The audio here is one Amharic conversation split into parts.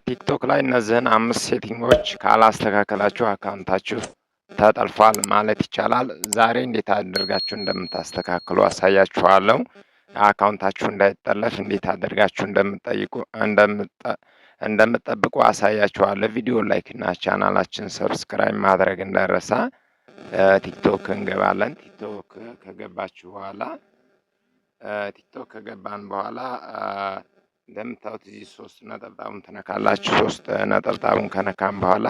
ቲክቶክ ላይ እነዚህን 5 ሴቲንጎች ካላስተካከላችሁ አካውንታችሁ ተጠልፏል ማለት ይቻላል። ዛሬ እንዴት አድርጋችሁ እንደምታስተካክሉ አሳያችኋለሁ። አካውንታችሁ እንዳይጠለፍ እንዴት አድርጋችሁ እንደምትጠብቁ አሳያችኋለሁ። ቪዲዮ ላይክ እና ቻናላችን ሰብስክራይብ ማድረግ እንዳይረሳ። ቲክቶክ እንገባለን። ቲክቶክ ከገባን በኋላ እንደምታዩት እዚህ 3 ነጠብጣቡን ትነካላችሁ። 3 ነጠብጣቡን ከነካም በኋላ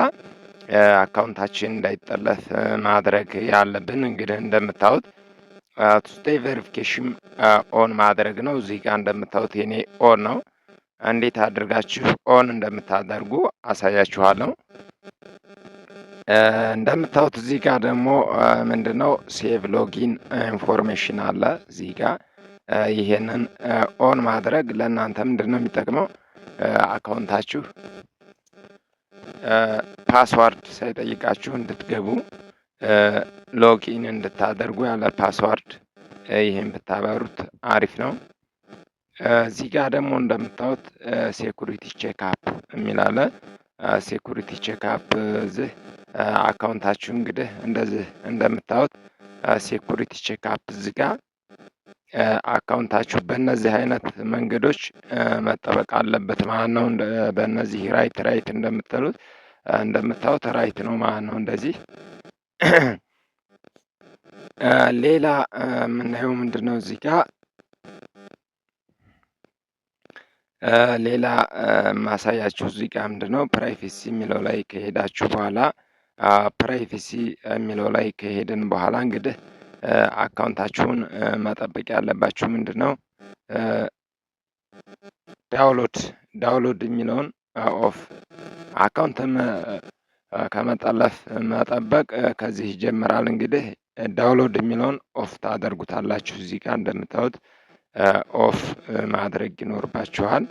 አካውንታችን እንዳይጠለፍ ማድረግ ያለብን እንግዲህ እንደምታዩት ቱስቴይ ቬሪፊኬሽን ኦን ማድረግ ነው። እዚህ ጋር እንደምታዩት የኔ ኦን ነው። እንዴት አድርጋችሁ ኦን እንደምታደርጉ አሳያችኋለሁ። እንደምታዩት እዚህ ጋር ደግሞ ምንድነው ሴቭ ሎጊን ኢንፎርሜሽን አለ እዚህ ጋር ይሄንን ኦን ማድረግ ለእናንተ ምንድነው የሚጠቅመው? አካውንታችሁ ፓስዋርድ ሳይጠይቃችሁ እንድትገቡ ሎጊን እንድታደርጉ ያለ ፓስዋርድ ይሄን ብታበሩት አሪፍ ነው። እዚህ ጋር ደግሞ እንደምታዩት ሴኩሪቲ ቼክአፕ የሚል አለ። ሴኩሪቲ ቼክአፕ እዚህ አካውንታችሁ እንግዲህ እንደዚህ እንደምታዩት ሴኩሪቲ ቼክአፕ እዚህ ጋር አካውንታችሁ በእነዚህ አይነት መንገዶች መጠበቅ አለበት ማለት ነው። በእነዚህ ራይት እንደምታዩት ራይት ነው ማለት ነው። እንደዚህ ሌላ የምናየው ምንድን ነው? እዚህ ጋር ሌላ ማሳያችሁ እዚህ ጋር ምንድን ነው ፕራይቬሲ የሚለው ላይ ከሄዳችሁ በኋላ ፕራይቬሲ የሚለው ላይ ከሄድን በኋላ እንግዲህ አካውንታችሁን መጠበቅ ያለባችሁ ምንድን ነው ዳውንሎድ የሚለውን ኦፍ አካውንትን ከመጠለፍ መጠበቅ ከዚህ ይጀምራል። እንግዲህ ዳውንሎድ የሚለውን ኦፍ ታደርጉታላችሁ። እዚህ ጋር እንደምታዩት ኦፍ ማድረግ ይኖርባችኋል።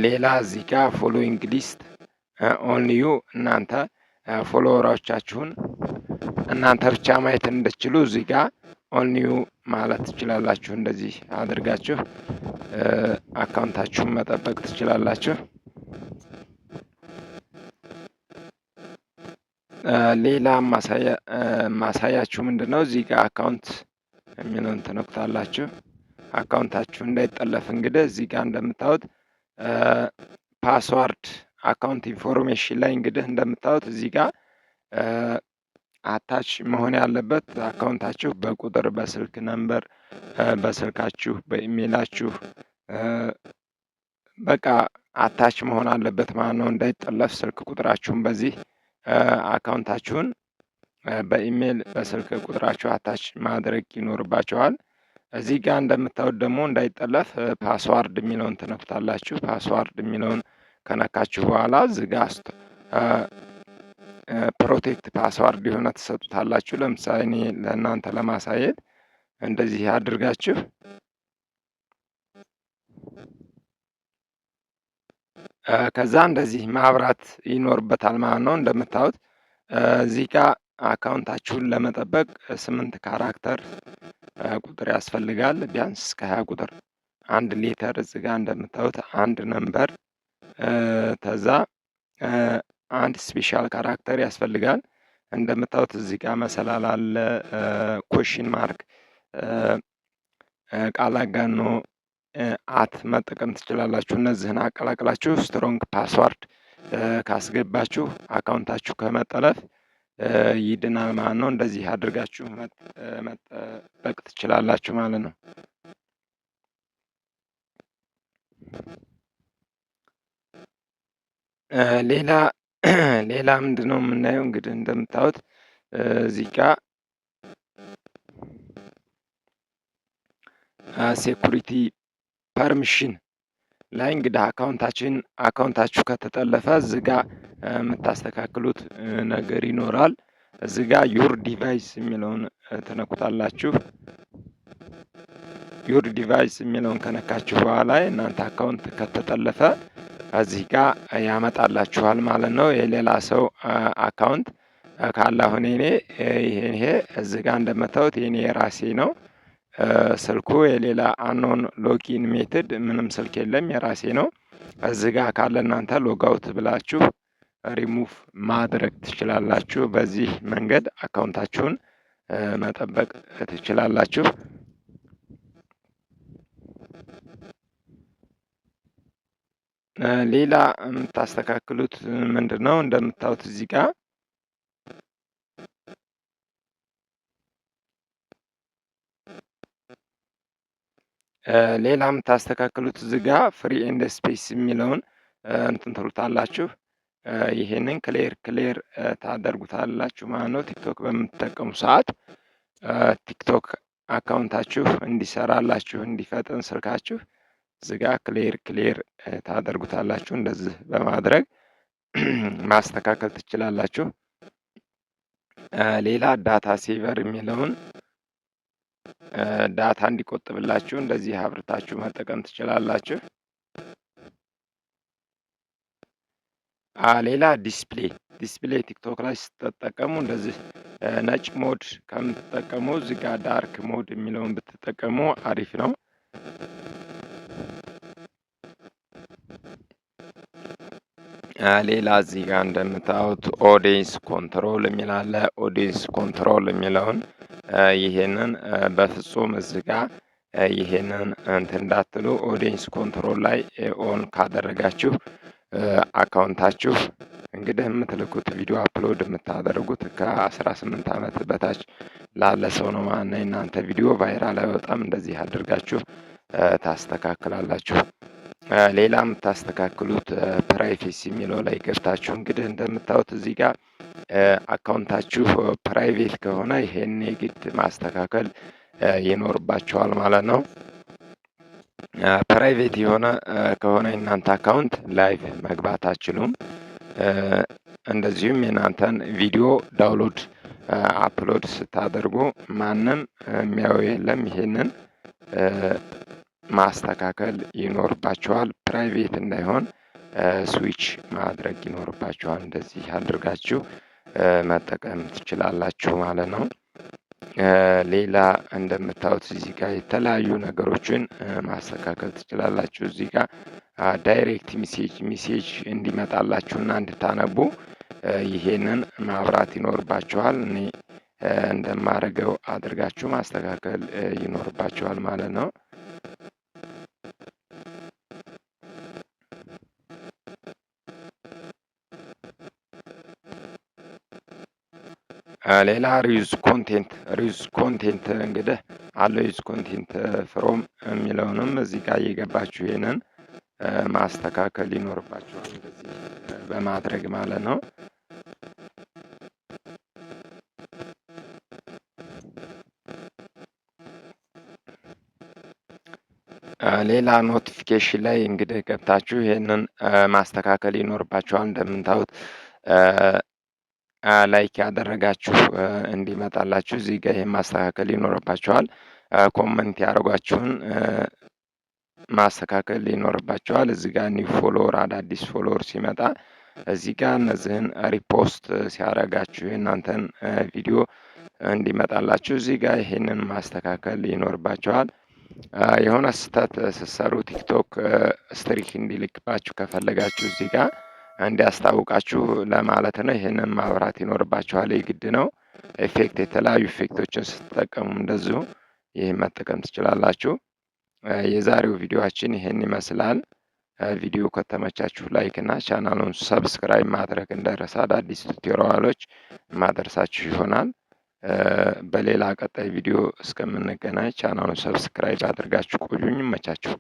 ሌላ እዚህ ጋር ፎሎዊንግ ሊስት ኦንሊ ዩ እናንተ ፎሎወሮቻችሁን እናንተ ብቻ ማየት እንድትችሉ እዚህ ጋር ኦንሊ ዩ ማለት ትችላላችሁ። እንደዚህ አድርጋችሁ አካውንታችሁን መጠበቅ ትችላላችሁ። ሌላ ማሳያችሁ ምንድን ነው? እዚህ ጋር አካውንት የሚለውን ትነኩታላችሁ። አካውንታችሁ እንዳይጠለፍ እንግዲህ እዚህ ጋር እንደምታዩት ፓስዋርድ አካውንት ኢንፎርሜሽን ላይ እንግዲህ እንደምታዩት እዚህ ጋር አታች መሆን ያለበት አካውንታችሁ በቁጥር በስልክ ነምበር በስልካችሁ በኢሜይላችሁ በቃ አታች መሆን አለበት ማለት ነው። እንዳይጠለፍ ስልክ ቁጥራችሁን በዚህ አካውንታችሁን በኢሜይል በስልክ ቁጥራችሁ አታች ማድረግ ይኖርባችኋል። እዚህ ጋር እንደምታዩት ደግሞ እንዳይጠለፍ ፓስዋርድ የሚለውን ትነኩታላችሁ። ፓስዋርድ የሚለውን ከነካችሁ በኋላ እዚህ ጋር ፕሮቴክት ፓስዋርድ የሆነ ትሰጡታላችሁ። ለምሳሌ እኔ ለእናንተ ለማሳየት እንደዚህ አድርጋችሁ ከዛ እንደዚህ ማብራት ይኖርበታል ማለት ነው። እንደምታዩት እዚህ ጋር አካውንታችሁን ለመጠበቅ 8 ካራክተር ቁጥር ያስፈልጋል። ቢያንስ እስከ 20 ቁጥር አንድ ሌተር እዚህ ጋር እንደምታዩት አንድ ነምበር ተዛ አንድ ስፔሻል ካራክተር ያስፈልጋል። እንደምታዩት እዚህ ጋር መሰላል አለ፣ ኮሽን ማርክ፣ ቃል አጋኖ አት መጠቀም ትችላላችሁ። እነዚህን አቀላቅላችሁ ስትሮንግ ፓስዋርድ ካስገባችሁ አካውንታችሁ ከመጠለፍ ይድናል ማለት ነው። እንደዚህ አድርጋችሁ መጠበቅ ትችላላችሁ ማለት ነው። ሌላ ምንድነው የምናየው? እንግዲህ እንደምታዩት እዚህ ጋር ሴኩሪቲ ፐርሚሽን ላይ እንግዲህ አካውንታችሁ ከተጠለፈ እዚህ ጋር የምታስተካክሉት ነገር ይኖራል። እዚህ ጋር ዩር ዲቫይስ የሚለውን ትነኩታላችሁ። ዩር ዲቫይስ የሚለውን ከነካችሁ በኋላ እናንተ አካውንት ከተጠለፈ እዚህ ጋር ያመጣላችኋል ማለት ነው። የሌላ ሰው አካውንት ካለ አሁን ይሄ እዚህ ጋር እንደምታዩት የኔ የራሴ ነው። ስልኩ የሌላ አኖን ሎጊን ሜትድ ምንም ስልክ የለም፣ የራሴ ነው። እዚህ ጋር ካለ እናንተ ሎጋውት ብላችሁ ሪሙቭ ማድረግ ትችላላችሁ። በዚህ መንገድ አካውንታችሁን መጠበቅ ትችላላችሁ። ሌላ የምታስተካክሉት ምንድን ነው? እንደምታዩት እዚህ ጋር ሌላ የምታስተካክሉት እዚህ ጋር ፍሪ ኤንድ ስፔስ የሚለውን እንትን ትሉታላችሁ። ይሄንን ክሌር ታደርጉታላችሁ ማለት ነው። ቲክቶክ በምትጠቀሙ ሰዓት ቲክቶክ አካውንታችሁ እንዲሰራላችሁ እንዲፈጥን ስልካችሁ እዚህ ጋር ክሌር ታደርጉታላችሁ። እንደዚህ በማድረግ ማስተካከል ትችላላችሁ። ሌላ ዳታ ሴቨር የሚለውን ዳታ እንዲቆጥብላችሁ እንደዚህ አብርታችሁ መጠቀም ትችላላችሁ። ሌላ ዲስፕሌይ ቲክቶክ ላይ ስትጠቀሙ እንደዚህ ነጭ ሞድ ከምትጠቀሙ እዚህ ጋር ዳርክ ሞድ የሚለውን ብትጠቀሙ አሪፍ ነው። ሌላ እዚህ ጋር እንደምታዩት ኦዲየንስ ኮንትሮል የሚል አለ። ኦዲየንስ ኮንትሮል የሚለውን ይሄንን በፍጹም እዚህ ጋር ይሄንን እንትን እንዳትሉ። ኦዲየንስ ኮንትሮል ላይ ኦን ካደረጋችሁ አካውንታችሁ እንግዲህ የምትልኩት ቪዲዮ አፕሎድ የምታደርጉት ከ18 ዓመት በታች ላለ ሰው ነው ማለት ነው። እናንተ ቪዲዮ ቫይራል አይወጣም። እንደዚህ አድርጋችሁ ታስተካክላላችሁ። ሌላ የምታስተካክሉት ፕራይቬሲ የሚለው ላይ ገብታችሁ እንግዲህ እንደምታዩት እዚህ ጋር አካውንታችሁ ፕራይቬት ከሆነ ይሄን የግድ ማስተካከል ይኖርባችኋል ማለት ነው። ፕራይቬት የሆነ ከሆነ የእናንተ አካውንት ላይቭ መግባት አትችሉም። እንደዚሁም የእናንተን ቪዲዮ ዳውንሎድ አፕሎድ ስታደርጉ ማንም የሚያየው የለም። ይሄንን ማስተካከል ይኖርባችኋል። ፕራይቬት እንዳይሆን ስዊች ማድረግ ይኖርባችኋል። እንደዚህ አድርጋችሁ መጠቀም ትችላላችሁ ማለት ነው። ሌላ እንደምታዩት እዚህ ጋር የተለያዩ ነገሮችን ማስተካከል ትችላላችሁ። እዚህ ጋር ዳይሬክት ሜሴጅ እንዲመጣላችሁና እንድታነቡ ይሄንን ማብራት ይኖርባችኋል። እኔ እንደማደርገው አድርጋችሁ ማስተካከል ይኖርባችኋል ማለት ነው። ሌላ ሪዩዝ ኮንቴንት እንግዲህ አለው። ዩዝ ኮንቴንት ፍሮም የሚለውንም እዚህ ጋር እየገባችሁ ይሄንን ማስተካከል ይኖርባችኋል። እንደዚህ በማድረግ ማለት ነው። ሌላ ኖቲፊኬሽን ላይ እንግዲህ ገብታችሁ ይሄንን ማስተካከል ይኖርባችኋል። እንደምታዩት ላይክ ያደረጋችሁ እንዲመጣላችሁ እዚህ ጋር ይሄን ማስተካከል ይኖርባችኋል። ኮመንት ያደረጓችሁን ማስተካከል ይኖርባችኋል። እዚህ ጋር ኒው ፎሎወር አዳዲስ ፎሎወር ሲመጣ እዚህ ጋር እነዚህን ሪፖስት ሲያደርጋችሁ የእናንተን ቪዲዮ እንዲመጣላችሁ እዚህ ጋር ይሄንን ማስተካከል ይኖርባችኋል። የሆነ ስህተት ስትሰሩ ቲክቶክ ስትሪክ እንዲልክባችሁ ከፈለጋችሁ እዚህ ጋር እንዲያስታውቃችሁ ለማለት ነው። ይህንን ማብራት ይኖርባችኋል፣ የግድ ነው። ኤፌክት የተለያዩ ኢፌክቶችን ስትጠቀሙ እንደዚሁ ይህን መጠቀም ትችላላችሁ። የዛሬው ቪዲዮአችን ይህን ይመስላል። ቪዲዮ ከተመቻችሁ ላይክ እና ቻናሉን ሰብስክራይብ ማድረግ እንዳይረሳ። አዳዲስ ቱቶሪያሎች ማደርሳችሁ ይሆናል። በሌላ ቀጣይ ቪዲዮ እስከምንገናኝ ቻናሉን ሰብስክራይብ አድርጋችሁ ቆዩኝ። ይመቻችሁ።